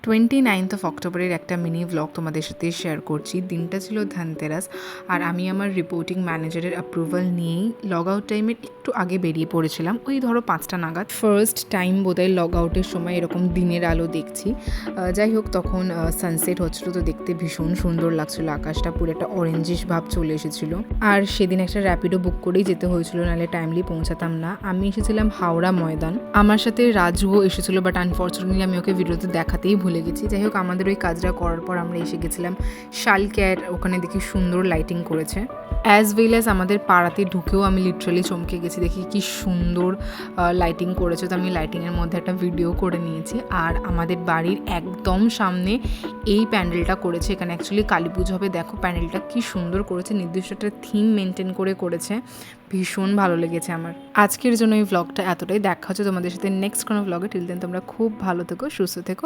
29th of অক্টোবরের একটা mini blog তোমাদের সাথে শেয়ার করছি। দিনটা ছিল ধনতেরাস, আর আমি আমার রিপোর্টিং ম্যানেজারের অ্যাপ্রুভাল নিয়েই লগ আউট টাইমের একটু আগে বেরিয়ে পড়েছিলাম, ওই ধরো 5টা নাগাদ। ফার্স্ট টাইম বোধহয় লগ আউটের সময় এরকম দিনের আলো দেখছি। যাই হোক, তখন সানসেট হচ্ছিলো, তো দেখতে ভীষণ সুন্দর লাগছিলো, আকাশটা পুরো একটা অরেঞ্জিশ ভাব চলে এসেছিলো। আর সেদিন একটা র্যাপিডো বুক করেই যেতে হয়েছিল, নাহলে টাইমলি পৌঁছাতাম না। আমি এসেছিলাম হাওড়া ময়দান, আমার সাথে রাজুও এসেছিলো, বাট আনফর্চুনেটলি আমি ওকে ভিডিওতে দেখাতেই ভুলে গেছি। যাই হোক, আমাদের ওই কাজটা করার পর আমরা এসে গেছিলাম শালক্যার, ওখানে দেখি সুন্দর লাইটিং করেছে। অ্যাজ ওয়েল অ্যাজ আমাদের পাড়াতে ঢুকেও আমি লিটারালি চমকে গেছি, দেখি কি সুন্দর লাইটিং করেছে। তো আমি লাইটিংয়ের মধ্যে একটা ভিডিও করে নিয়েছি। আর আমাদের বাড়ির একদম সামনে এই প্যান্ডেলটা করেছে, এখানে অ্যাকচুয়ালি কালী পুজো হবে। দেখো প্যান্ডেলটা কি সুন্দর করেছে, নির্দিষ্ট একটা থিম মেনটেন করে করেছে, ভীষণ ভালো লেগেছে আমার। আজকের জন্য এই ভ্লগটা এতটাই, দেখা হচ্ছে তোমাদের সাথে নেক্সট কোনো ভ্লগে। টিল দেন তোমরা খুব ভালো থেকো, সুস্থ থেকো।